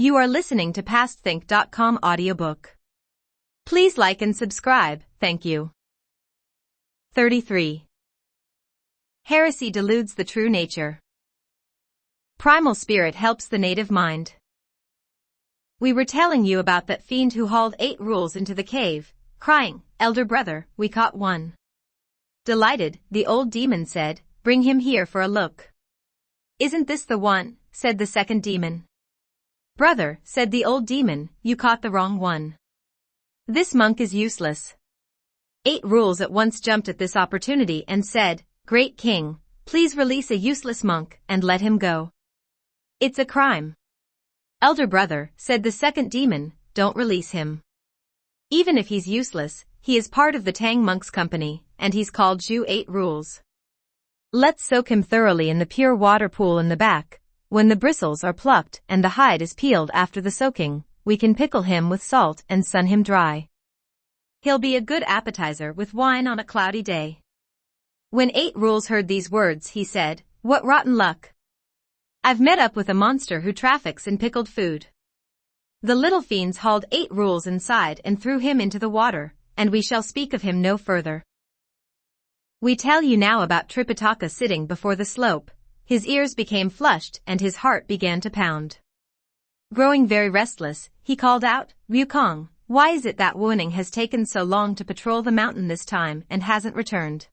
You are listening to PastThink.com audiobook. Please like and subscribe, thank you. 33. Heresy deludes the true nature. Primal spirit helps the native mind. We were telling you about that fiend who hauled 8 rules into the cave, crying, "Elder brother, we caught one." Delighted, the old demon said, "Bring him here for a look." "Isn't this the one?" said the second demon. "Brother," said the old demon, "you caught the wrong one. This monk is useless." 8 rules at once jumped at this opportunity and said, "Great king, please release a useless monk and let him go. It's a crime." "Elder brother," said the second demon, "don't release him. Even if he's useless, he is part of the Tang monk's company, and he's called Zhu 8 rules. Let's soak him thoroughly in the pure water pool in the back. When the bristles are plucked and the hide is peeled after the soaking, we can pickle him with salt and sun him dry. He'll be a good appetizer with wine on a cloudy day." When 8 rules heard these words, he said, "What rotten luck! I've met up with a monster who traffics in pickled food." The little fiends hauled 8 rules inside and threw him into the water, and we shall speak of him no further. We tell you now about Tripitaka sitting before the slope. His ears became flushed and his heart began to pound. Growing very restless, he called out, "Wukong, why is it that Wuning has taken so long to patrol the mountain this time and hasn't returned?"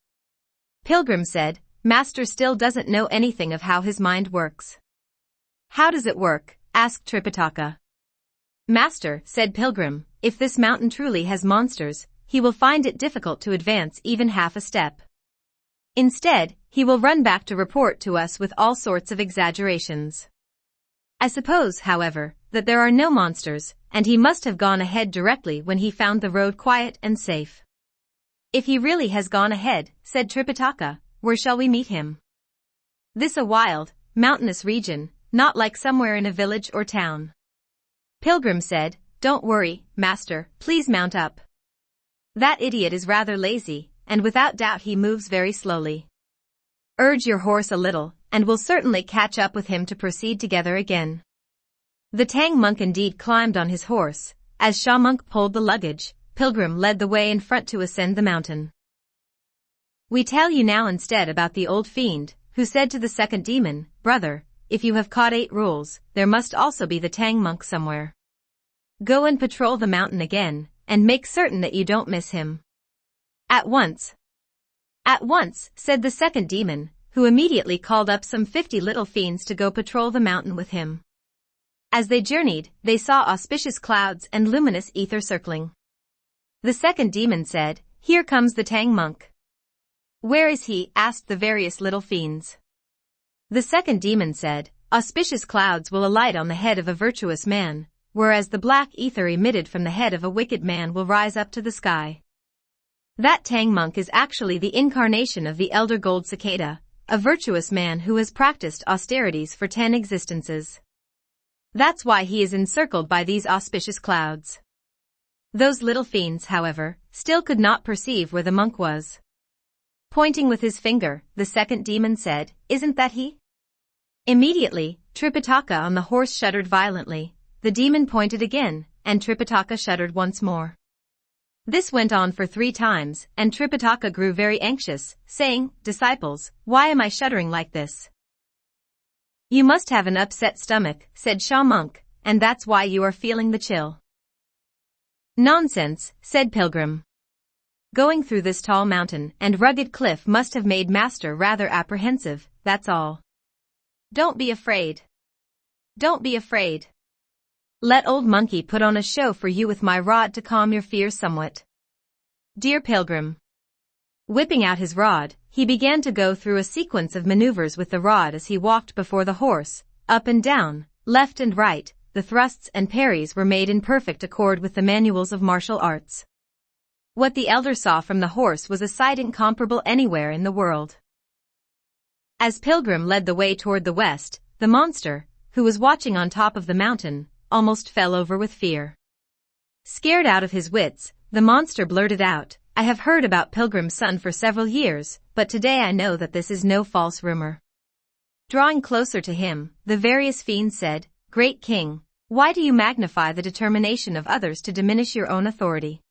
Pilgrim said, "Master still doesn't know anything of how his mind works." "How does it work?" asked Tripitaka. "Master," said Pilgrim, "if this mountain truly has monsters, he will find it difficult to advance even half a step. Instead, he will run back to report to us with all sorts of exaggerations. I suppose, however, that there are no monsters, and he must have gone ahead directly when he found the road quiet and safe." "If he really has gone ahead," said Tripitaka, "where shall we meet him?" "This a wild, mountainous region, not like somewhere in a village or town." Pilgrim said, "Don't worry, master, please mount up. That idiot is rather lazy, and without doubt he moves very slowly. Urge your horse a little, and we'll certainly catch up with him to proceed together again." The Tang monk indeed climbed on his horse. As Sha monk pulled the luggage, Pilgrim led the way in front to ascend the mountain. We tell you now instead about the old fiend, who said to the second demon, "Brother, if you have caught 8 rules, there must also be the Tang monk somewhere. Go and patrol the mountain again, and make certain that you don't miss him." "At once." "At once," said the second demon, who immediately called up some 50 little fiends to go patrol the mountain with him. As they journeyed, they saw auspicious clouds and luminous ether circling. The second demon said, "Here comes the Tang monk." "Where is he?" asked the various little fiends. The second demon said, "Auspicious clouds will alight on the head of a virtuous man, whereas the black ether emitted from the head of a wicked man will rise up to the sky. That Tang monk is actually the incarnation of the elder gold cicada, a virtuous man who has practiced austerities for 10 existences. That's why he is encircled by these auspicious clouds." Those little fiends, however, still could not perceive where the monk was. Pointing with his finger, the second demon said, "Isn't that he?" Immediately, Tripitaka on the horse shuddered violently. The demon pointed again, and Tripitaka shuddered once more. This went on for 3 times, and Tripitaka grew very anxious, saying, "Disciples, why am I shuddering like this?" "You must have an upset stomach," said Sha monk, "and that's why you are feeling the chill." "Nonsense," said Pilgrim. "Going through this tall mountain and rugged cliff must have made Master rather apprehensive, that's all. Don't be afraid. Don't be afraid. Let old monkey put on a show for you with my rod to calm your fears somewhat. Dear Pilgrim." Whipping out his rod, he began to go through a sequence of maneuvers with the rod as he walked before the horse, up and down, left and right. The thrusts and parries were made in perfect accord with the manuals of martial arts. What the elder saw from the horse was a sight incomparable anywhere in the world. As Pilgrim led the way toward the west, the monster, who was watching on top of the mountain, almost fell over with fear. Scared out of his wits, the monster blurted out, "I have heard about Pilgrim's son for several years, but today I know that this is no false rumor." Drawing closer to him, the various fiends said, "Great king, Why do you magnify the determination of others to diminish your own authority?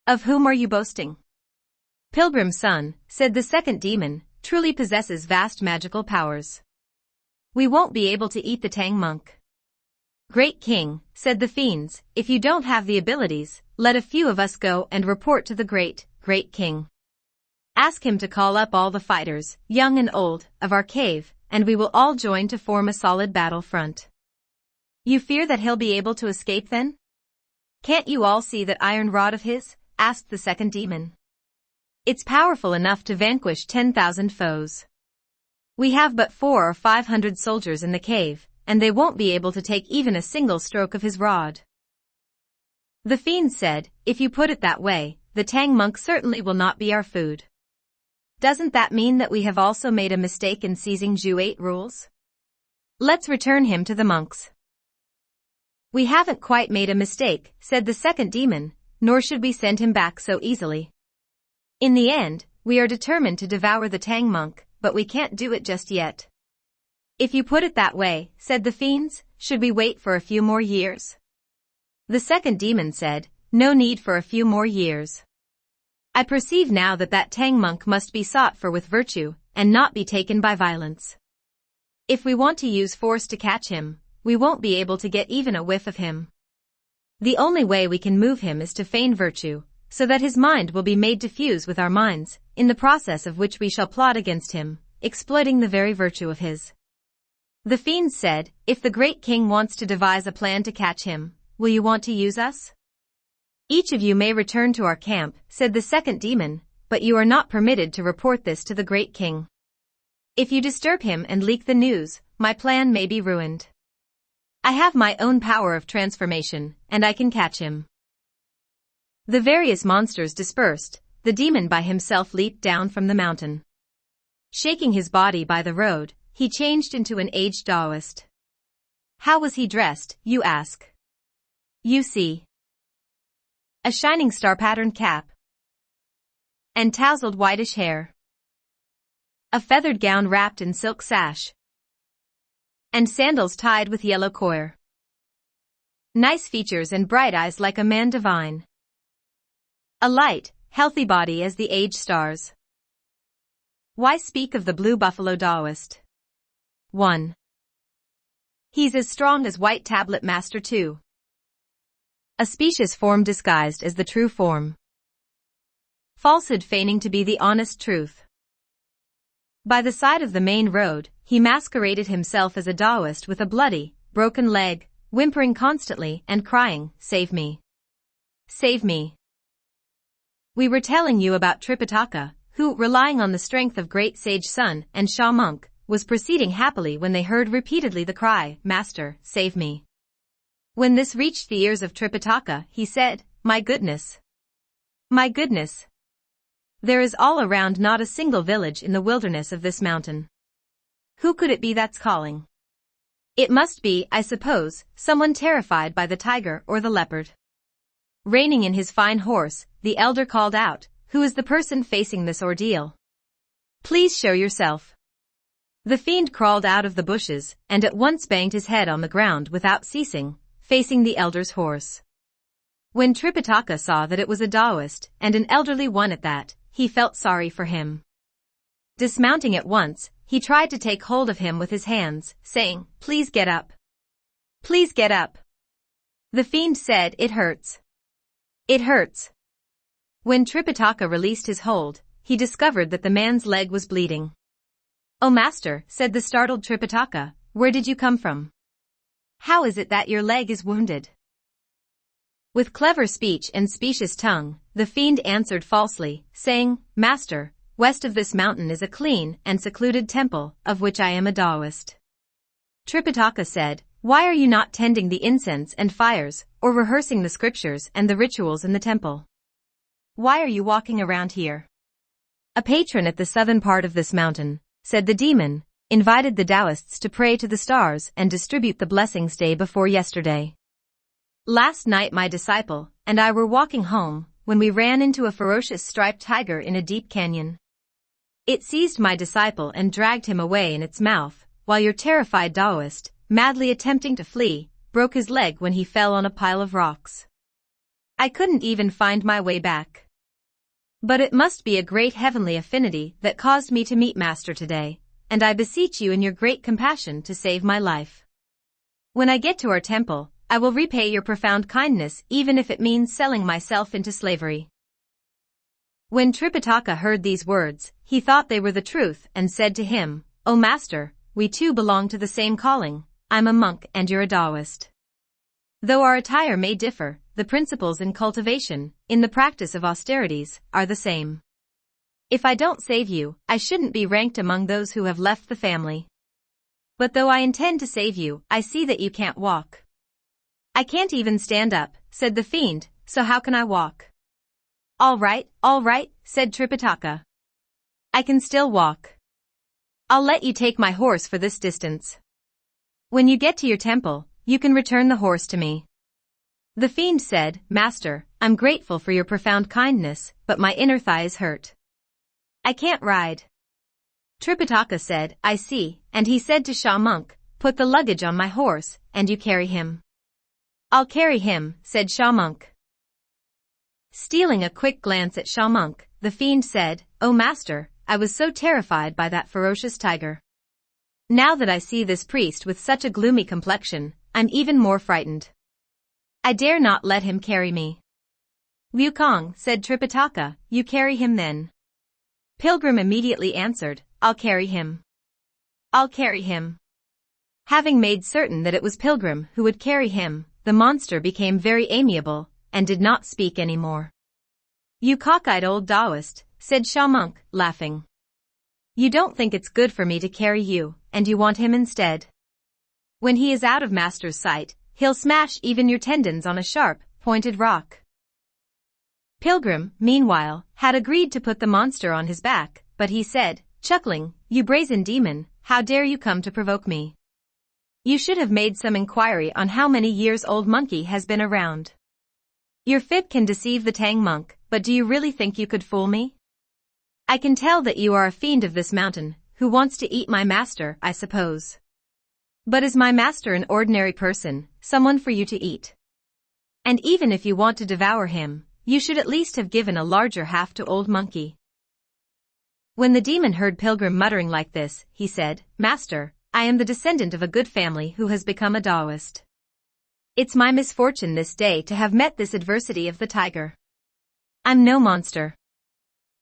Of whom are you boasting? Pilgrim son, said the second demon, truly possesses vast magical powers. We won't be able to eat the Tang monk. Great king, said the fiends, if you don't have the abilities, let a few of us go and report to the great king. Ask him to call up all the fighters, young and old, of our cave, and we will all join to form a solid battle front. You fear that he'll be able to escape then? Can't you all see that iron rod of his? Asked the second demon. It's powerful enough to vanquish 10,000 foes. We have but 400 or 500 soldiers in the cave, and they won't be able to take even a single stroke of his rod. The fiends said, if you put it that way, the Tang monk certainly will not be our food. Doesn't that mean that we have also made a mistake in seizing Zhu 8 rules? Let's return him to the monks. We haven't quite made a mistake, said the second demon, nor should we send him back so easily. In the end, we are determined to devour the Tang monk, but we can't do it just yet. If you put it that way, said the fiends, should we wait for a few more years? The second demon said, no need for a few more years. I perceive now that Tang monk must be sought for with virtue, and not be taken by violence. If we want to use force to catch him, we won't be able to get even a whiff of him. The only way we can move him is to feign virtue, so that his mind will be made to fuse with our minds, in the process of which we shall plot against him, exploiting the very virtue of his. The fiends said, if the great king wants to devise a plan to catch him, will you want to use us? Each of you may return to our camp, said the second demon, but you are not permitted to report this to the great king. If you disturb him and leak the news, my plan may be ruined. I have my own power of transformation, and I can catch him. The various monsters dispersed, the demon by himself leaped down from the mountain. Shaking his body by the road, he changed into an aged Taoist. How was he dressed, you ask? You see. A shining star-patterned cap. And tousled whitish hair. A feathered gown wrapped in silk sash. And sandals tied with yellow coir. Nice features and bright eyes like a man divine. A light, healthy body as the aged stars. Why speak of the blue buffalo Taoist? 1. He's as strong as white tablet master 2. A specious form disguised as the true form. Falsehood feigning to be the honest truth. By the side of the main road, he masqueraded himself as a Taoist with a bloody, broken leg, whimpering constantly and crying, save me. Save me. We were telling you about Tripitaka, who, relying on the strength of great sage Sun and Sha monk, was proceeding happily when they heard repeatedly the cry, Master, save me. When this reached the ears of Tripitaka, he said, my goodness. My goodness. There is all around not a single village in the wilderness of this mountain. Who could it be that's calling? It must be, I suppose, someone terrified by the tiger or the leopard. Reining in his fine horse, the elder called out, who is the person facing this ordeal? Please show yourself. The fiend crawled out of the bushes, and at once banged his head on the ground without ceasing, facing the elder's horse. When Tripitaka saw that it was a Taoist, and an elderly one at that, he felt sorry for him. Dismounting at once, he tried to take hold of him with his hands, saying, please get up. Please get up. The fiend said, it hurts. It hurts. When Tripitaka released his hold, he discovered that the man's leg was bleeding. Oh master, said the startled Tripitaka, where did you come from? How is it that your leg is wounded? With clever speech and specious tongue, the fiend answered falsely, saying, Master, west of this mountain is a clean and secluded temple, of which I am a Taoist. Tripitaka said, why are you not tending the incense and fires, or rehearsing the scriptures and the rituals in the temple? Why are you walking around here? A patron at the southern part of this mountain, said the demon, invited the Taoists to pray to the stars and distribute the blessings day before yesterday. Last night my disciple and I were walking home when we ran into a ferocious striped tiger in a deep canyon. It seized my disciple and dragged him away in its mouth, while your terrified Taoist, madly attempting to flee, broke his leg when he fell on a pile of rocks. I couldn't even find my way back. But it must be a great heavenly affinity that caused me to meet Master today, and I beseech you in your great compassion to save my life. When I get to our temple, I will repay your profound kindness even if it means selling myself into slavery. When Tripitaka heard these words, he thought they were the truth and said to him, "O Master, we two belong to the same calling. I'm a monk and you're a Taoist. Though our attire may differ, the principles in cultivation, in the practice of austerities, are the same. If I don't save you, I shouldn't be ranked among those who have left the family. But though I intend to save you, I see that you can't walk." "I can't even stand up," said the fiend, "so how can I walk?" All right, said Tripitaka. "I can still walk. I'll let you take my horse for this distance. When you get to your temple, you can return the horse to me." The fiend said, "Master, I'm grateful for your profound kindness, but my inner thigh is hurt. I can't ride." Tripitaka said, "I see," and he said to Sha Monk, "Put the luggage on my horse, and you carry him." "I'll carry him," said Sha Monk. Stealing a quick glance at Sha Monk, the fiend said, "Oh Master, I was so terrified by that ferocious tiger. Now that I see this priest with such a gloomy complexion, I'm even more frightened. I dare not let him carry me." "Liu Kong," said Tripitaka, "you carry him then." Pilgrim immediately answered, "I'll carry him. I'll carry him." Having made certain that it was Pilgrim who would carry him, the monster became very amiable, and did not speak any more. "You cockeyed old Taoist," said Sha Monk, laughing. "You don't think it's good for me to carry you, and you want him instead. When he is out of Master's sight, he'll smash even your tendons on a sharp, pointed rock." Pilgrim, meanwhile, had agreed to put the monster on his back, but he said, chuckling, "You brazen demon, how dare you come to provoke me? You should have made some inquiry on how many years old monkey has been around. Your fib can deceive the Tang monk, but do you really think you could fool me? I can tell that you are a fiend of this mountain, who wants to eat my master, I suppose. But is my master an ordinary person, someone for you to eat? And even if you want to devour him, you should at least have given a larger half to old monkey." When the demon heard Pilgrim muttering like this, he said, "Master, I am the descendant of a good family who has become a Taoist. It's my misfortune this day to have met this adversity of the tiger. I'm no monster."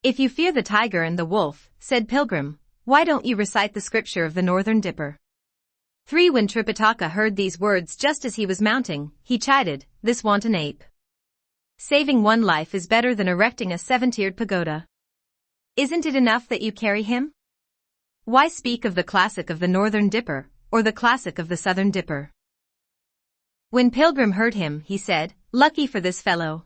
"If you fear the tiger and the wolf," said Pilgrim, "why don't you recite the scripture of the Northern Dipper?" 3. When Tripitaka heard these words just as he was mounting, he chided, "This wanton ape. Saving one life is better than erecting a 7-tiered pagoda. Isn't it enough that you carry him? Why speak of the classic of the Northern Dipper, or the classic of the Southern Dipper?" When Pilgrim heard him, he said, "Lucky for this fellow.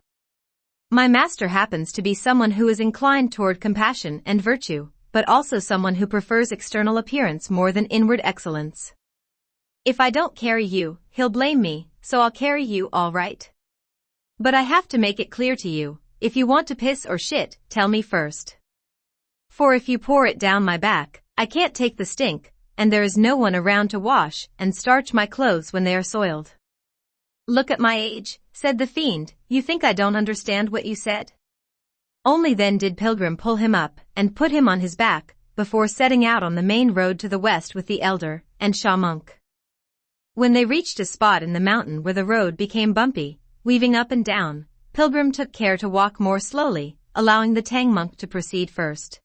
My master happens to be someone who is inclined toward compassion and virtue, but also someone who prefers external appearance more than inward excellence. If I don't carry you, he'll blame me, so I'll carry you all right. But I have to make it clear to you, if you want to piss or shit, tell me first. For if you pour it down my back, I can't take the stink, and there is no one around to wash and starch my clothes when they are soiled." "Look at my age," said the fiend, "you think I don't understand what you said?" Only then did Pilgrim pull him up and put him on his back, before setting out on the main road to the west with the elder and Sha Monk. When they reached a spot in the mountain where the road became bumpy, weaving up and down, Pilgrim took care to walk more slowly, allowing the Tang monk to proceed first.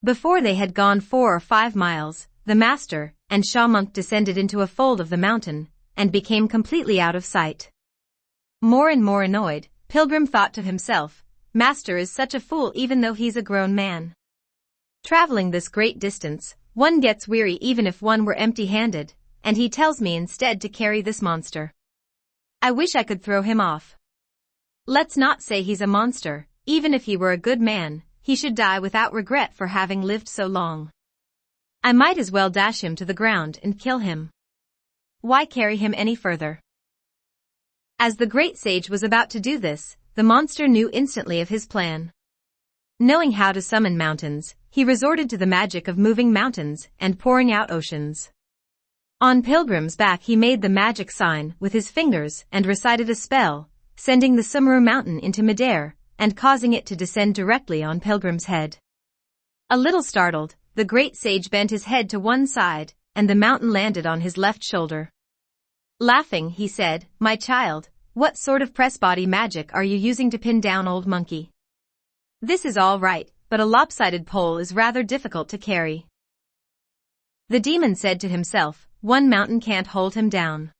Before they had gone 4 or 5 miles, the master and Sha Monk descended into a fold of the mountain, and became completely out of sight. More and more annoyed, Pilgrim thought to himself, "Master is such a fool even though he's a grown man. Traveling this great distance, one gets weary even if one were empty-handed, and he tells me instead to carry this monster. I wish I could throw him off. Let's not say he's a monster, even if he were a good man, he should die without regret for having lived so long. I might as well dash him to the ground and kill him. Why carry him any further?" As the great sage was about to do this, the monster knew instantly of his plan. Knowing how to summon mountains, he resorted to the magic of moving mountains and pouring out oceans. On Pilgrim's back he made the magic sign with his fingers and recited a spell, sending the Sumru mountain into midair and causing it to descend directly on Pilgrim's head. A little startled, the great sage bent his head to one side, and the mountain landed on his left shoulder. Laughing, he said, "My child, what sort of press-body magic are you using to pin down old monkey? This is all right, but a lopsided pole is rather difficult to carry." The demon said to himself, "One mountain can't hold him down."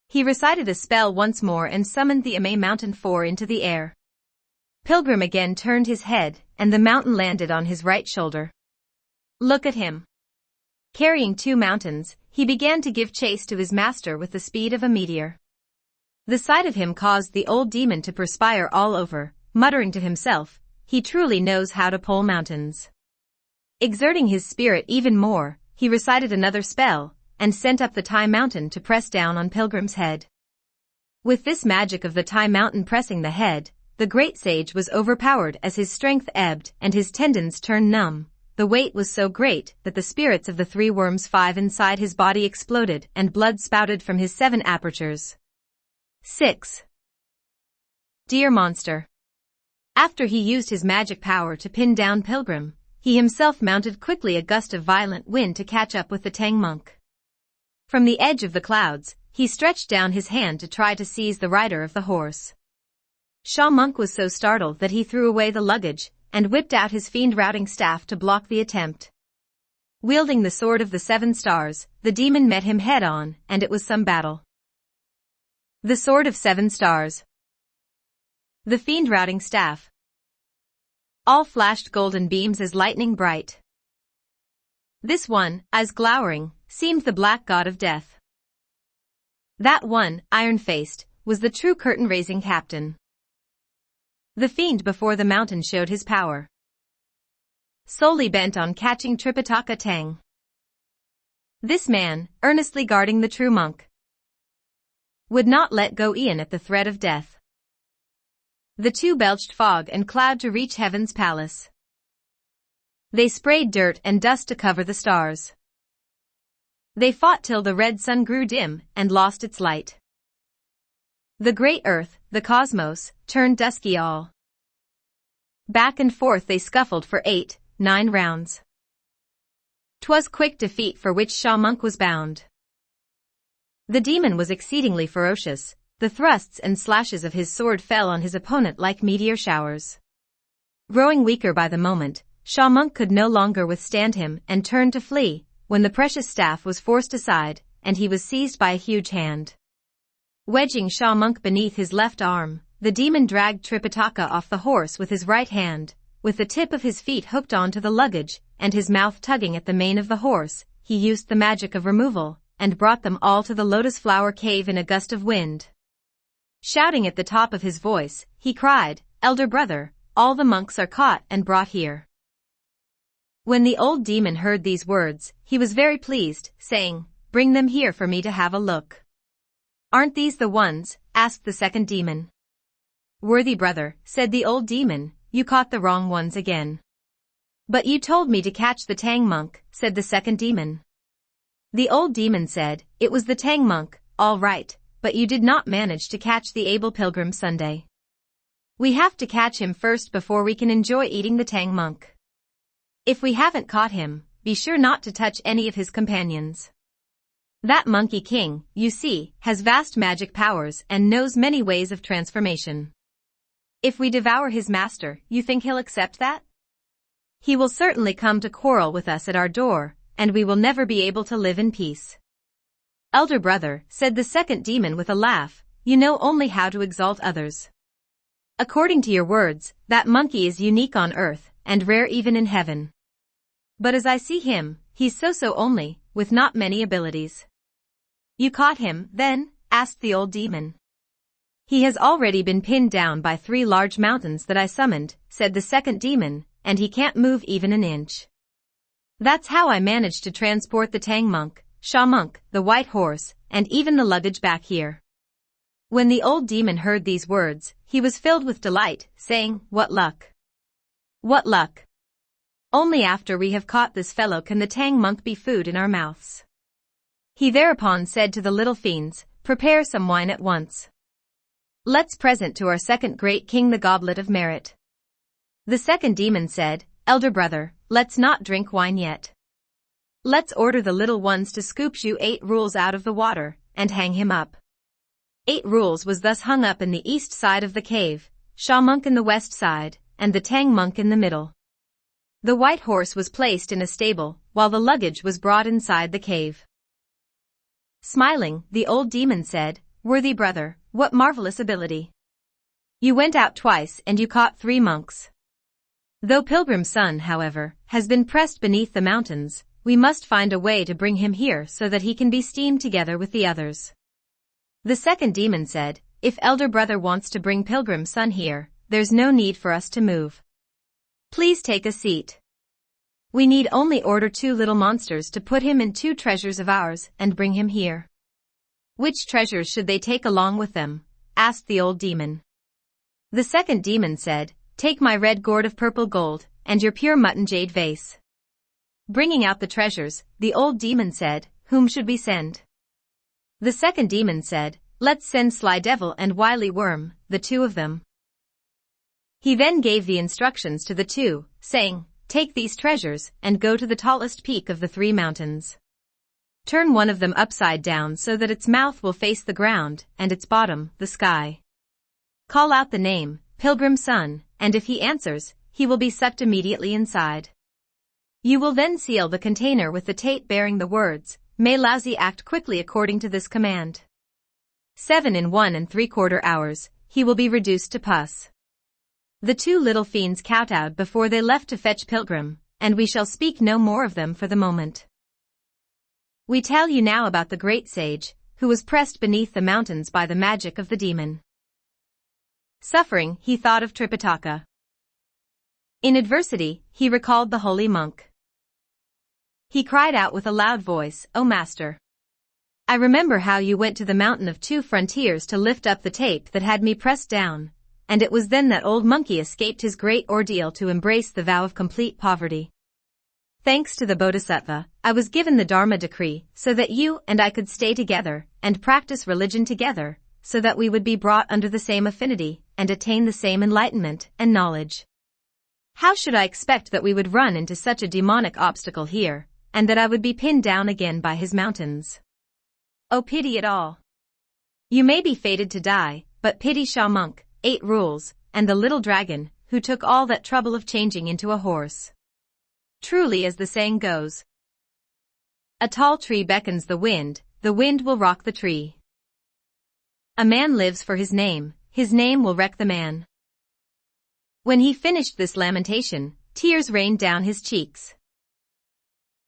He recited a spell once more and summoned the Ame Mountain 4 into the air. Pilgrim again turned his head, and the mountain landed on his right shoulder. Look at him. Carrying 2 mountains, he began to give chase to his master with the speed of a meteor. The sight of him caused the old demon to perspire all over, muttering to himself, "He truly knows how to pull mountains." Exerting his spirit even more, he recited another spell, and sent up the Tai Mountain to press down on Pilgrim's head. With this magic of the Tai Mountain pressing the head, the great sage was overpowered as his strength ebbed and his tendons turned numb. The weight was so great that the spirits of the 3 worms 5 inside his body exploded and blood spouted from his 7 apertures. 6. Deer Monster. After he used his magic power to pin down Pilgrim, he himself mounted quickly a gust of violent wind to catch up with the Tang monk. From the edge of the clouds, he stretched down his hand to try to seize the rider of the horse. Sha monk was so startled that he threw away the luggage and whipped out his fiend-routing staff to block the attempt. Wielding the sword of the 7 stars, the demon met him head-on, and it was some battle. The sword of 7 stars. The fiend-routing staff. All flashed golden beams as lightning bright. This one, as glowering, seemed the black god of death. That one, iron-faced, was the true curtain-raising captain. The fiend before the mountain showed his power. Solely bent on catching Tripitaka Tang. This man, earnestly guarding the true monk, would not let go Ian at the threat of death. The 2 belched fog and cloud to reach heaven's palace. They sprayed dirt and dust to cover the stars. They fought till the red sun grew dim and lost its light. The great earth, the cosmos, turned dusky all. Back and forth they scuffled for 8, 9 rounds. 'Twas quick defeat for which Sha monk was bound. The demon was exceedingly ferocious. The thrusts and slashes of his sword fell on his opponent like meteor showers. Growing weaker by the moment, Sha monk could no longer withstand him and turned to flee, when the precious staff was forced aside, and he was seized by a huge hand. Wedging Sha monk beneath his left arm, the demon dragged Tripitaka off the horse with his right hand, with the tip of his feet hooked onto the luggage, and his mouth tugging at the mane of the horse. He used the magic of removal, and brought them all to the lotus flower cave in a gust of wind. Shouting at the top of his voice, he cried, "Elder brother, all the monks are caught and brought here." When the old demon heard these words, he was very pleased, saying, "Bring them here for me to have a look." "Aren't these the ones?" asked the second demon. "Worthy brother," said the old demon, "you caught the wrong ones again." "But you told me to catch the Tang monk," said the second demon. The old demon said, "It was the Tang monk, all right, but you did not manage to catch the able pilgrim Sunday. We have to catch him first before we can enjoy eating the Tang monk. If we haven't caught him, be sure not to touch any of his companions. That Monkey King, you see, has vast magic powers and knows many ways of transformation. If we devour his master, you think he'll accept that? He will certainly come to quarrel with us at our door, and we will never be able to live in peace." "Elder brother," said the second demon with a laugh, "you know only how to exalt others. According to your words, that monkey is unique on earth, and rare even in heaven. But as I see him, he's so-so only, with not many abilities." "You caught him, then?" asked the old demon. "He has already been pinned down by 3 large mountains that I summoned," said the second demon, "and he can't move even an inch. That's how I managed to transport the Tang monk, Sha monk, the white horse, and even the luggage back here." When the old demon heard these words, he was filled with delight, saying, "What luck! What luck! Only after we have caught this fellow can the Tang monk be food in our mouths." He thereupon said to the little fiends, "Prepare some wine at once. Let's present to our second great king the goblet of merit." The second demon said, "Elder brother, let's not drink wine yet. Let's order the little ones to scoop you 8 rules out of the water, and hang him up." 8 rules was thus hung up in the east side of the cave, Sha monk in the west side, and the Tang monk in the middle. The white horse was placed in a stable, while the luggage was brought inside the cave. Smiling, the old demon said, "Worthy brother, what marvelous ability. You went out twice and you caught 3 monks. Though Pilgrim's son, however, has been pressed beneath the mountains, we must find a way to bring him here so that he can be steamed together with the others." The second demon said, "If elder brother wants to bring Pilgrim's son here, there's no need for us to move. Please take a seat. We need only order 2 little monsters to put him in 2 treasures of ours and bring him here." "Which treasures should they take along with them?" asked the old demon. The second demon said, "Take my red gourd of purple gold, and your pure mutton jade vase." Bringing out the treasures, the old demon said, "Whom should we send?" The second demon said, "Let's send Sly Devil and Wily Worm, the 2 of them." He then gave the instructions to the 2, saying, "Take these treasures and go to the tallest peak of the 3 mountains. Turn one of them upside down so that its mouth will face the ground and its bottom, the sky. Call out the name, Pilgrim's son, and if he answers, he will be sucked immediately inside. You will then seal the container with the tape bearing the words, 'May Lousy act quickly according to this command.' 7 in 1¾ hours, he will be reduced to pus." The 2 little fiends kowtowed before they left to fetch Pilgrim, and we shall speak no more of them for the moment. We tell you now about the great sage, who was pressed beneath the mountains by the magic of the demon. Suffering, he thought of Tripitaka. In adversity, he recalled the holy monk. He cried out with a loud voice, "O Master! I remember how you went to the mountain of 2 frontiers to lift up the tape that had me pressed down, and it was then that old monkey escaped his great ordeal to embrace the vow of complete poverty. Thanks to the Bodhisattva, I was given the Dharma decree so that you and I could stay together and practice religion together, so that we would be brought under the same affinity and attain the same enlightenment and knowledge. How should I expect that we would run into such a demonic obstacle here, and that I would be pinned down again by his mountains? Oh, pity it all. You may be fated to die, but pity Sha monk, 8 rules, and the little dragon, who took all that trouble of changing into a horse. Truly, as the saying goes, a tall tree beckons the wind will rock the tree. A man lives for his name will wreck the man. When he finished this lamentation, tears rained down his cheeks.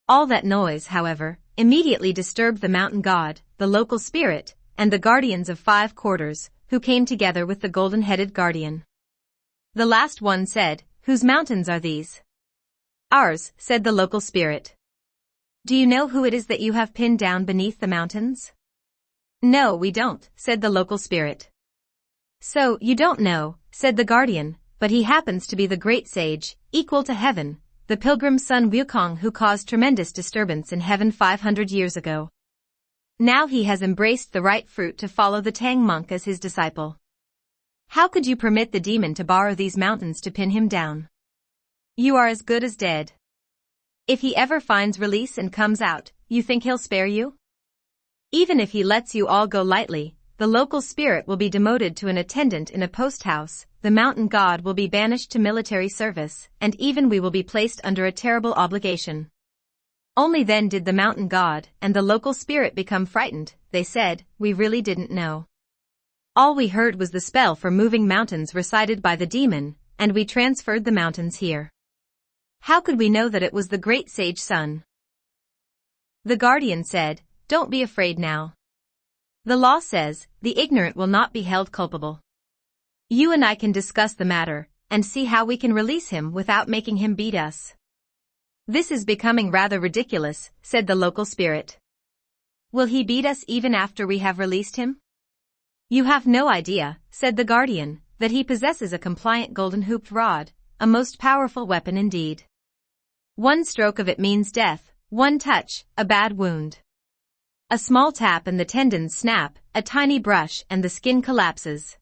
All that noise, however, immediately disturbed the mountain god, the local spirit, and the guardians of 5 quarters, who came together with the golden-headed guardian. The last one said, "Whose mountains are these?" "Ours," said the local spirit. "Do you know who it is that you have pinned down beneath the mountains?" "No, we don't," said the local spirit. "So, you don't know," said the guardian, "but he happens to be the great sage, equal to heaven, the Pilgrim's son Wu Cheng'en, who caused tremendous disturbance in heaven 500 years ago. Now he has embraced the right fruit to follow the Tang monk as his disciple. How could you permit the demon to borrow these mountains to pin him down? You are as good as dead. If he ever finds release and comes out, you think he'll spare you? Even if he lets you all go lightly, the local spirit will be demoted to an attendant in a post house, the mountain god will be banished to military service, and even we will be placed under a terrible obligation." Only then did the mountain god and the local spirit become frightened. They said, "We really didn't know. All we heard was the spell for moving mountains recited by the demon, and we transferred the mountains here. How could we know that it was the great sage son?" The guardian said, "Don't be afraid now. The law says, the ignorant will not be held culpable. You and I can discuss the matter, and see how we can release him without making him beat us." "This is becoming rather ridiculous," said the local spirit. "Will he beat us even after we have released him?" "You have no idea," said the guardian, "that he possesses a compliant golden-hooped rod, a most powerful weapon indeed. One stroke of it means death, one touch, a bad wound. A small tap and the tendons snap, a tiny brush and the skin collapses.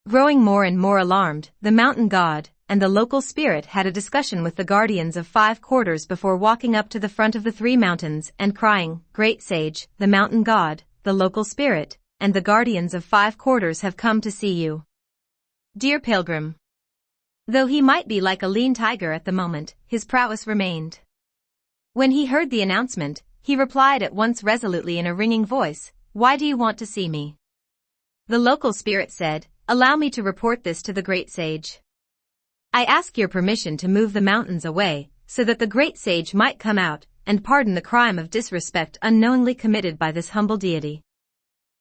Growing more and more alarmed, the mountain god and the local spirit had a discussion with the guardians of 5 quarters before walking up to the front of the 3 mountains and crying, "Great sage, the mountain god, the local spirit, and the guardians of 5 quarters have come to see you. Dear pilgrim." Though he might be like a lean tiger at the moment, his prowess remained. When he heard the announcement, he replied at once resolutely in a ringing voice, "Why do you want to see me?" The local spirit said, "Allow me to report this to the great sage. I ask your permission to move the mountains away, so that the great sage might come out and pardon the crime of disrespect unknowingly committed by this humble deity."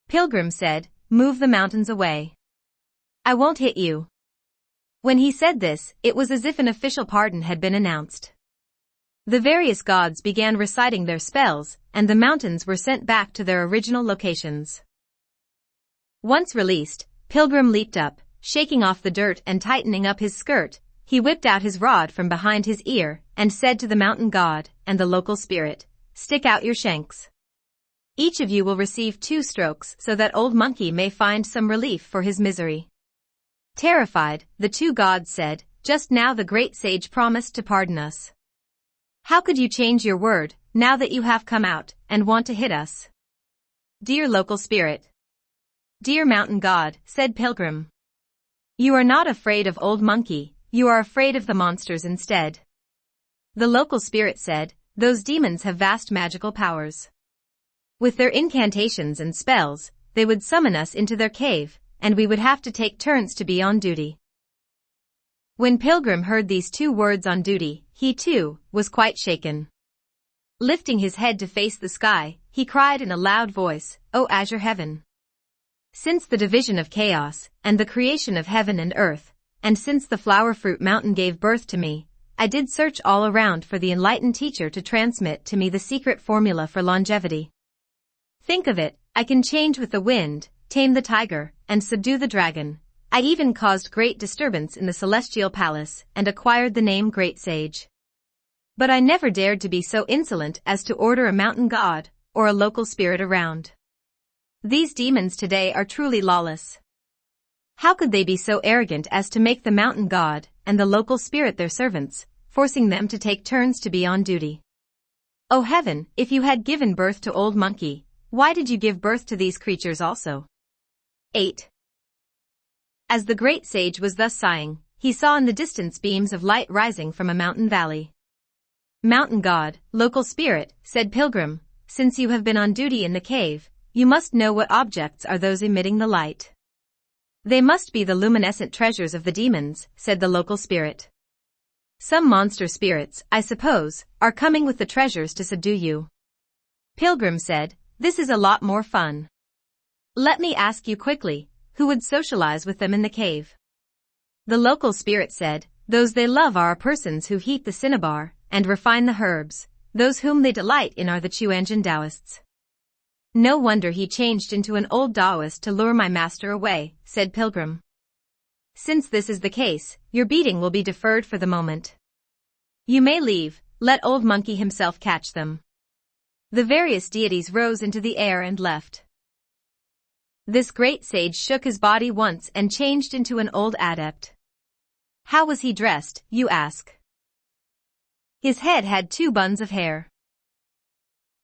Pilgrim said, "Move the mountains away. I won't hit you." When he said this, it was as if an official pardon had been announced. The various gods began reciting their spells, and the mountains were sent back to their original locations. Once released, Pilgrim leaped up, shaking off the dirt and tightening up his skirt. He whipped out his rod from behind his ear and said to the mountain god and the local spirit, "Stick out your shanks. Each of you will receive 2 strokes so that old monkey may find some relief for his misery." Terrified, the 2 gods said, "Just now the great sage promised to pardon us. How could you change your word, now that you have come out and want to hit us?" "Dear local spirit. Dear mountain god," said Pilgrim. "You are not afraid of old monkey, you are afraid of the monsters instead." The local spirit said, "Those demons have vast magical powers. With their incantations and spells, they would summon us into their cave, and we would have to take turns to be on duty." When Pilgrim heard these 2 words, "on duty," he too was quite shaken. Lifting his head to face the sky, he cried in a loud voice, "O azure heaven! Since the division of chaos, and the creation of heaven and earth, and since the flower fruit mountain gave birth to me, I did search all around for the enlightened teacher to transmit to me the secret formula for longevity. Think of it, I can change with the wind, tame the tiger, and subdue the dragon. I even caused great disturbance in the celestial palace and acquired the name Great Sage. But I never dared to be so insolent as to order a mountain god or a local spirit around. These demons today are truly lawless. How could they be so arrogant as to make the mountain god and the local spirit their servants, forcing them to take turns to be on duty? O heaven, if you had given birth to old monkey, why did you give birth to these creatures also?" 8. As the great sage was thus sighing, he saw in the distance beams of light rising from a mountain valley. "Mountain god, local spirit," said Pilgrim, "since you have been on duty in the cave, you must know what objects are those emitting the light." "They must be the luminescent treasures of the demons," said the local spirit. "Some monster spirits, I suppose, are coming with the treasures to subdue you." Pilgrim said, "This is a lot more fun. Let me ask you quickly, who would socialize with them in the cave?" The local spirit said, "Those they love are persons who heat the cinnabar and refine the herbs. Those whom they delight in are the Cheng'en Taoists." "No wonder he changed into an old Taoist to lure my master away," said Pilgrim. "Since this is the case, your beating will be deferred for the moment. You may leave, let old monkey himself catch them." The various deities rose into the air and left. This great sage shook his body once and changed into an old adept. How was he dressed, you ask? His head had 2 buns of hair.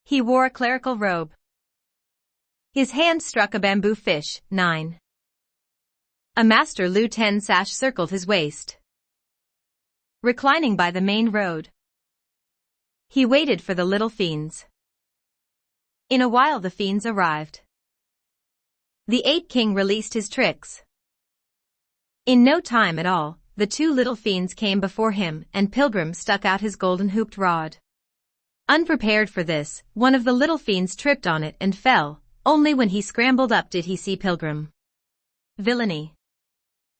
He wore a clerical robe. His hand struck a bamboo fish. 9. A master Lu Ten sash circled his waist. Reclining by the main road, he waited for the little fiends. In a while the fiends arrived. The 8 king released his tricks. In no time at all, the 2 little fiends came before him and Pilgrim stuck out his golden hooped rod. Unprepared for this, one of the little fiends tripped on it and fell. Only when he scrambled up did he see Pilgrim. "Villainy!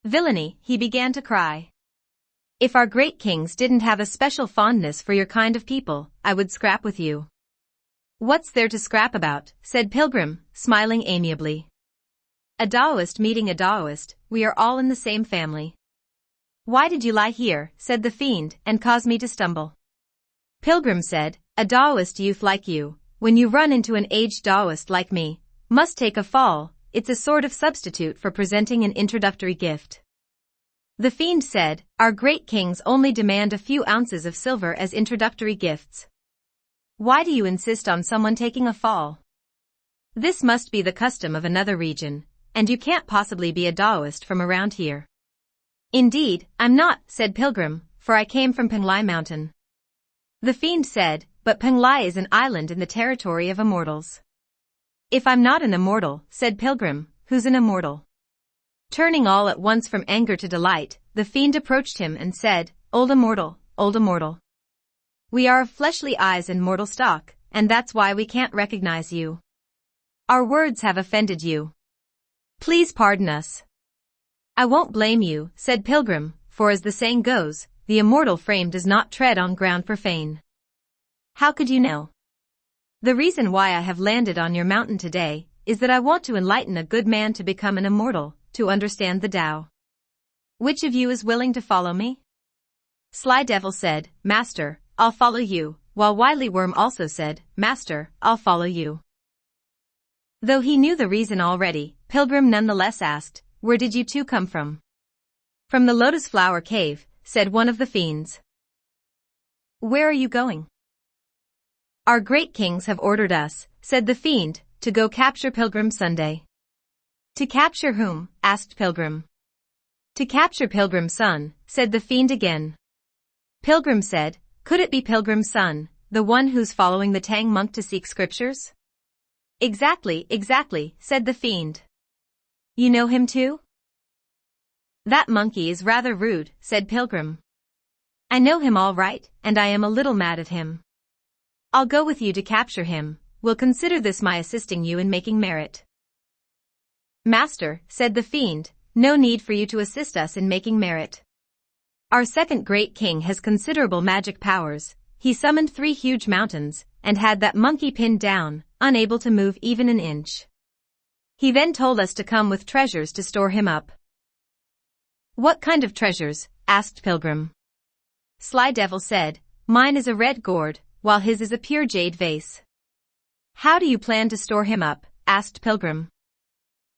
Villainy," he began to cry. "If our great kings didn't have a special fondness for your kind of people, I would scrap with you." "What's there to scrap about?" said Pilgrim, smiling amiably. "A Taoist meeting a Taoist, we are all in the same family." "Why did you lie here," said the fiend, "and cause me to stumble?" Pilgrim said, "A Taoist youth like you, when you run into an aged Taoist like me, must take a fall, it's a sort of substitute for presenting an introductory gift. The fiend said, our great kings only demand a few ounces of silver as introductory gifts. Why do you insist on someone taking a fall? This must be the custom of another region, and you can't possibly be a Taoist from around here. Indeed, I'm not, said Pilgrim, for I came from Penglai Mountain. The fiend said, but Penglai is an island in the territory of immortals. If I'm not an immortal, said Pilgrim, who's an immortal? Turning all at once from anger to delight, the fiend approached him and said, old immortal, old immortal. We are of fleshly eyes and mortal stock, and that's why we can't recognize you. Our words have offended you. Please pardon us. I won't blame you, said Pilgrim, for as the saying goes, the immortal frame does not tread on ground profane. How could you know? The reason why I have landed on your mountain today is that I want to enlighten a good man to become an immortal, to understand the Tao. Which of you is willing to follow me? Sly Devil said, Master, I'll follow you, while Wily Worm also said, Master, I'll follow you. Though he knew the reason already, Pilgrim nonetheless asked, where did you two come from? From the Lotus Flower Cave, said one of the fiends. Where are you going? Our great kings have ordered us, said the fiend, to go capture Pilgrim Sunday. To capture whom? Asked Pilgrim. To capture Pilgrim's son, said the fiend again. Pilgrim said, could it be Pilgrim's son, the one who's following the Tang monk to seek scriptures? Exactly, said the fiend. You know him too? That monkey is rather rude, said Pilgrim. I know him all right, and I am a little mad at him. I'll go with you to capture him, we'll consider this my assisting you in making merit. Master, said the fiend, no need for you to assist us in making merit. Our second great king has considerable magic powers, he summoned 3 huge mountains, and had that monkey pinned down, unable to move even an inch. He then told us to come with treasures to store him up. What kind of treasures? Asked Pilgrim. Sly Devil said, mine is a red gourd, while his is a pure jade vase. How do you plan to store him up? Asked Pilgrim.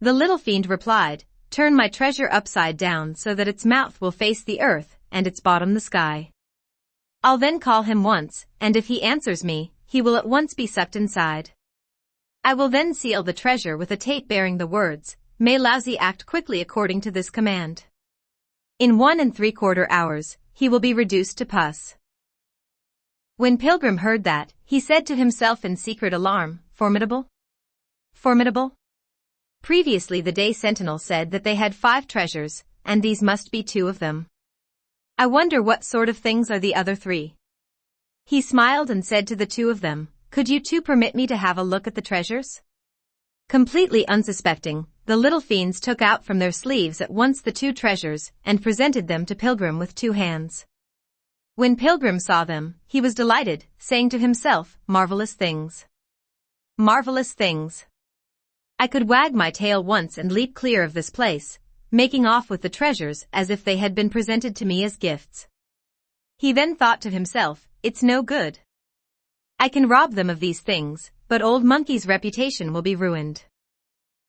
The little fiend replied, turn my treasure upside down so that its mouth will face the earth, and its bottom the sky. I'll then call him once, and if he answers me, he will at once be sucked inside. I will then seal the treasure with a tape bearing the words, may Lousy act quickly according to this command. In 1 3/4 hours, he will be reduced to pus. When Pilgrim heard that, he said to himself in secret alarm, formidable? Formidable? Previously the Day Sentinel said that they had 5 treasures, and these must be 2 of them. I wonder what sort of things are the other 3. He smiled and said to the 2 of them, could you 2 permit me to have a look at the treasures? Completely unsuspecting, the little fiends took out from their sleeves at once the 2 treasures and presented them to Pilgrim with 2 hands. When Pilgrim saw them, he was delighted, saying to himself, marvelous things. Marvelous things. I could wag my tail once and leap clear of this place, making off with the treasures as if they had been presented to me as gifts. He then thought to himself, it's no good. I can rob them of these things, but old monkey's reputation will be ruined.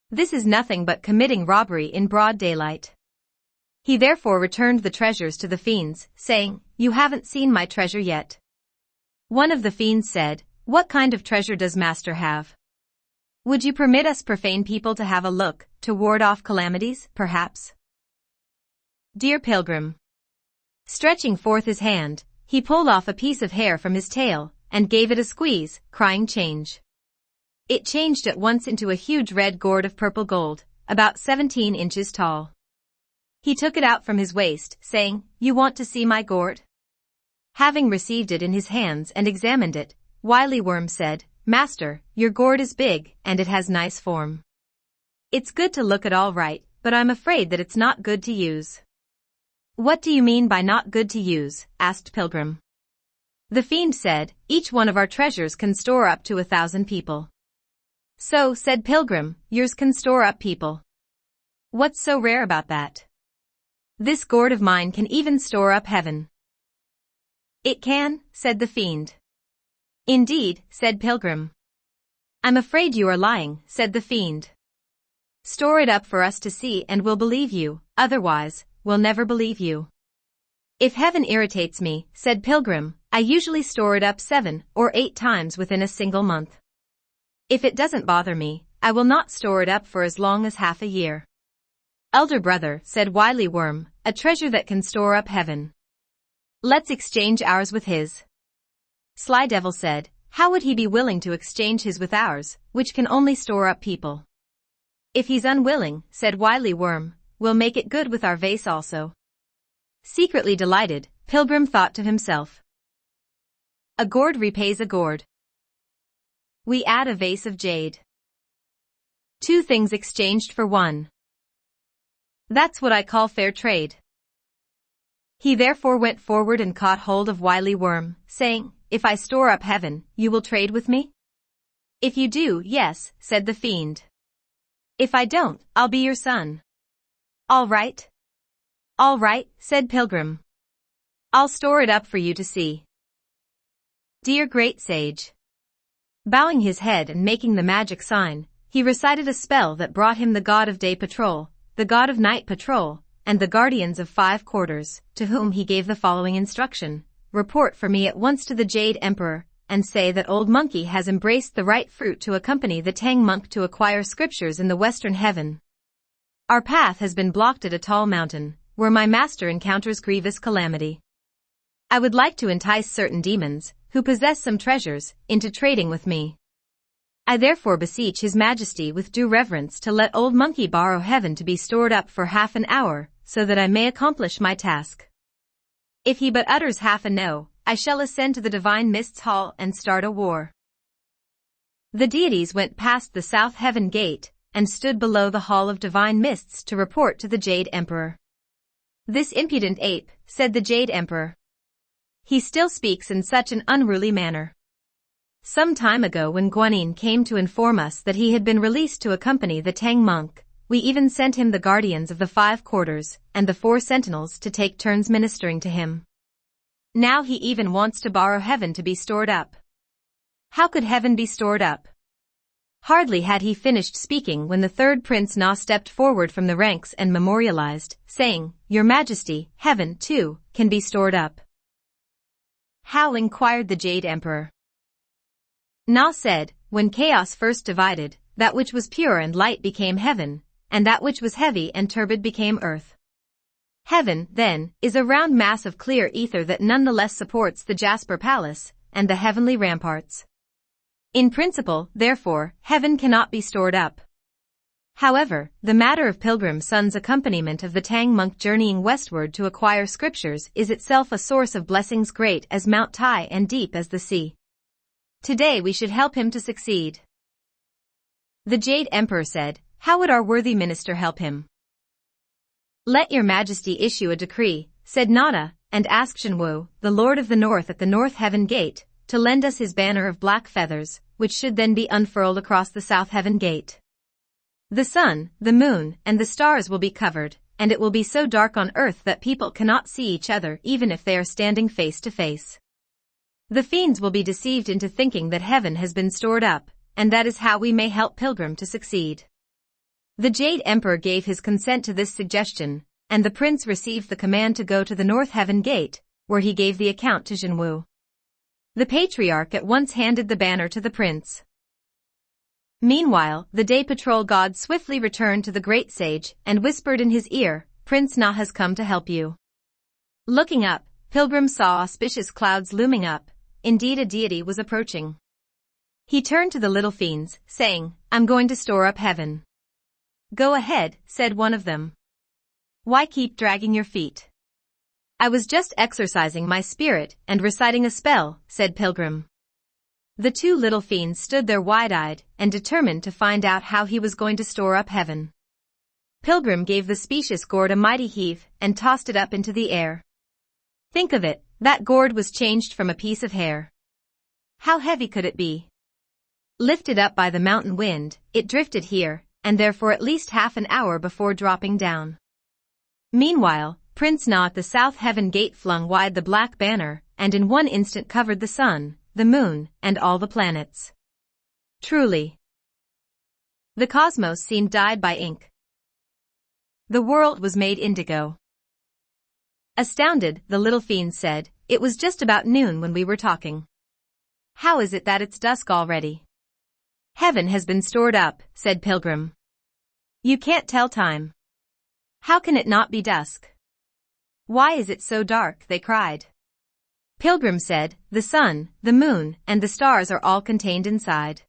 This is nothing but committing robbery in broad daylight. He therefore returned the treasures to the fiends, saying, you haven't seen my treasure yet. One of the fiends said, what kind of treasure does master have? Would you permit us profane people to have a look, to ward off calamities, perhaps? Dear Pilgrim. Stretching forth his hand, he pulled off a piece of hair from his tail, and gave it a squeeze, crying change. It changed at once into a huge red gourd of purple gold, about 17 inches tall. He took it out from his waist, saying, you want to see my gourd? Having received it in his hands and examined it, Wily Worm said, Master, your gourd is big, and it has nice form. It's good to look at all right, but I'm afraid that it's not good to use. What do you mean by not good to use? Asked Pilgrim. The fiend said, each one of our treasures can store up to 1,000 people. So, said Pilgrim, yours can store up people. What's so rare about that? This gourd of mine can even store up heaven. It can, said the fiend. Indeed, said Pilgrim. I'm afraid you are lying, said the fiend. Store it up for us to see and we'll believe you, otherwise, we'll never believe you. If heaven irritates me, said Pilgrim, I usually store it up 7 or 8 times within a single month. If it doesn't bother me, I will not store it up for as long as half a year. Elder brother, said Wily Worm, a treasure that can store up heaven. Let's exchange ours with his. Sly Devil said, how would he be willing to exchange his with ours, which can only store up people? If he's unwilling, said Wily Worm, we'll make it good with our vase also. Secretly delighted, Pilgrim thought to himself. A gourd repays a gourd. We add a vase of jade. 2 things exchanged for 1. That's what I call fair trade. He therefore went forward and caught hold of Wily Worm, saying, if I store up heaven, you will trade with me? If you do, yes, said the fiend. If I don't, I'll be your son. All right. All right, said Pilgrim. I'll store it up for you to see. Dear great sage. Bowing his head and making the magic sign, he recited a spell that brought him the god of day patrol, the god of night patrol, and the guardians of 5 quarters, to whom he gave the following instruction. Report for me at once to the Jade Emperor, and say that Old Monkey has embraced the right fruit to accompany the Tang monk to acquire scriptures in the western heaven. Our path has been blocked at a tall mountain, where my master encounters grievous calamity. I would like to entice certain demons, who possess some treasures, into trading with me. I therefore beseech His Majesty with due reverence to let Old Monkey borrow heaven to be stored up for half an hour, so that I may accomplish my task. If he but utters half a no, I shall ascend to the divine mists hall and start a war. The deities went past the south heaven gate, and stood below the hall of divine mists to report to the Jade Emperor. This impudent ape, said the Jade Emperor. He still speaks in such an unruly manner. Some time ago when Guanyin came to inform us that he had been released to accompany the Tang monk, we even sent him the guardians of the 5 quarters and the 4 sentinels to take turns ministering to him. Now he even wants to borrow heaven to be stored up. How could heaven be stored up? Hardly had he finished speaking when the 3rd Prince Na stepped forward from the ranks and memorialized, saying, Your Majesty, heaven, too, can be stored up. How? Inquired the Jade Emperor. Na said, when chaos first divided, that which was pure and light became heaven, and that which was heavy and turbid became earth. Heaven, then, is a round mass of clear ether that nonetheless supports the Jasper Palace and the heavenly ramparts. In principle, therefore, heaven cannot be stored up. However, the matter of Pilgrim Sun's accompaniment of the Tang monk journeying westward to acquire scriptures is itself a source of blessings great as Mount Tai and deep as the sea. Today we should help him to succeed. The Jade Emperor said, How would our worthy minister help him? Let your majesty issue a decree, said Nada, and ask Zhenwu, the Lord of the North at the North Heaven Gate, to lend us his banner of black feathers, which should then be unfurled across the South Heaven Gate. The sun, the moon, and the stars will be covered, and it will be so dark on earth that people cannot see each other even if they are standing face to face. The fiends will be deceived into thinking that heaven has been stored up, and that is how we may help Pilgrim to succeed. The Jade Emperor gave his consent to this suggestion, and the prince received the command to go to the North Heaven Gate, where he gave the account to Zhenwu. The patriarch at once handed the banner to the prince. Meanwhile, the day patrol god swiftly returned to the great sage and whispered in his ear, Prince Na has come to help you. Looking up, Pilgrim saw auspicious clouds looming up. Indeed, a deity was approaching. He turned to the little fiends, saying, I'm going to store up heaven. Go ahead, said one of them. Why keep dragging your feet? I was just exercising my spirit and reciting a spell, said Pilgrim. The 2 little fiends stood there wide-eyed and determined to find out how he was going to store up heaven. Pilgrim gave the specious gourd a mighty heave and tossed it up into the air. Think of it, that gourd was changed from a piece of hair. How heavy could it be? Lifted up by the mountain wind, it drifted here and there for at least half an hour before dropping down. Meanwhile, Prince Na at the South Heaven Gate flung wide the black banner and in one instant covered the sun, the moon, and all the planets. Truly. The cosmos seemed dyed by ink. The world was made indigo. Astounded, the little fiend said, "It was just about noon when we were talking. How is it that it's dusk already?" "Heaven has been stored up," said Pilgrim. "You can't tell time. How can it not be dusk?" "Why is it so dark?" they cried. Pilgrim said, "The sun, the moon, and the stars are all contained inside.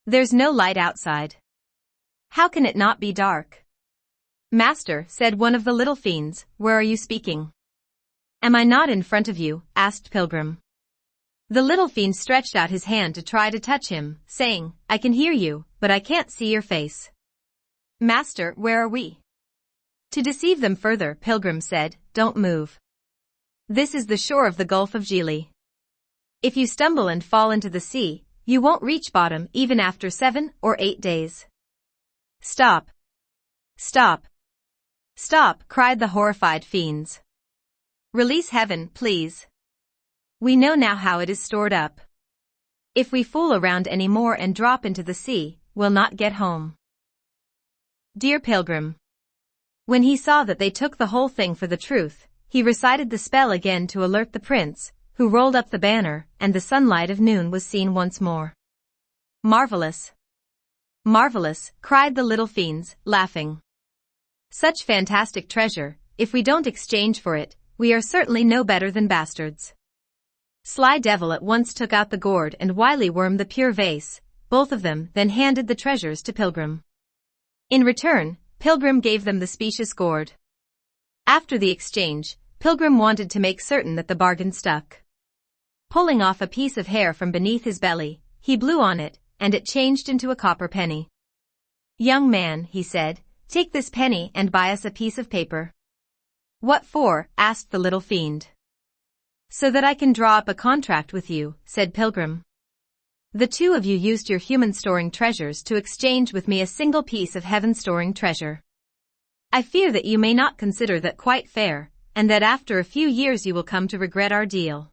There's no light outside. How can it not be dark?" "Master," said one of the little fiends, "where are you speaking?" "Am I not in front of you?" asked Pilgrim. The little fiend stretched out his hand to try to touch him, saying, "I can hear you, but I can't see your face." "Master, where are we?" To deceive them further, Pilgrim said, "Don't move. This is the shore of the Gulf of Gili. If you stumble and fall into the sea, you won't reach bottom even after 7 or 8 days. Stop. Stop. Stop, cried the horrified fiends. Release heaven, please. We know now how it is stored up. If we fool around any more and drop into the sea, we'll not get home. Dear Pilgrim. When he saw that they took the whole thing for the truth, he recited the spell again to alert the prince, who rolled up the banner, and the sunlight of noon was seen once more. Marvelous! Marvelous, cried the little fiends, laughing. Such fantastic treasure, if we don't exchange for it, we are certainly no better than bastards. Sly Devil at once took out the gourd and Wily Worm the pure vase, both of them then handed the treasures to Pilgrim. In return, Pilgrim gave them the specious gourd. After the exchange, Pilgrim wanted to make certain that the bargain stuck. Pulling off a piece of hair from beneath his belly, he blew on it, and it changed into a copper penny. "Young man," he said, "take this penny and buy us a piece of paper." "What for?" asked the little fiend. "So that I can draw up a contract with you," said Pilgrim. "The two of you used your human storing treasures to exchange with me a single piece of heaven storing treasure. I fear that you may not consider that quite fair, and that after a few years you will come to regret our deal.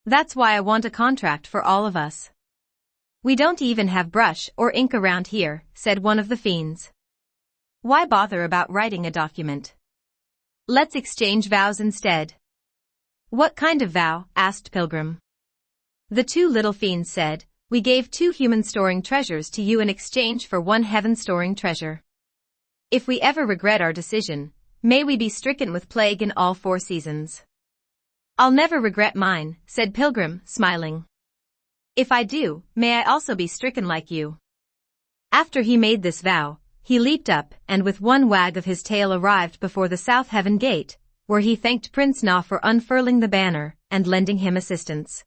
That's why I want a contract for all of us." "We don't even have brush or ink around here," said one of the fiends. "Why bother about writing a document? Let's exchange vows instead." "What kind of vow?" asked Pilgrim. The two little fiends said, "We gave 2 human storing treasures to you in exchange for 1 heaven storing treasure. If we ever regret our decision, may we be stricken with plague in all 4 seasons." "I'll never regret mine," said Pilgrim, smiling. "If I do, may I also be stricken like you." After he made this vow, he leaped up and with one wag of his tail arrived before the South Heaven Gate, where he thanked Prince Na for unfurling the banner and lending him assistance.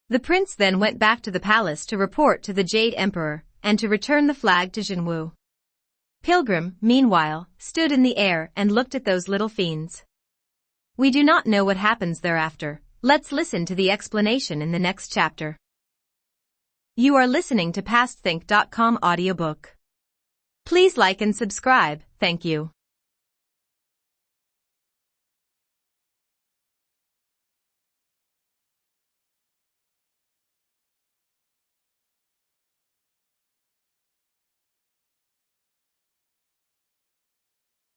The prince then went back to the palace to report to the Jade Emperor and to return the flag to Jinwu. Pilgrim, meanwhile, stood in the air and looked at those little fiends. We do not know what happens thereafter. Let's listen to the explanation in the next chapter. You are listening to PastThink.com audiobook. Please like and subscribe, thank you.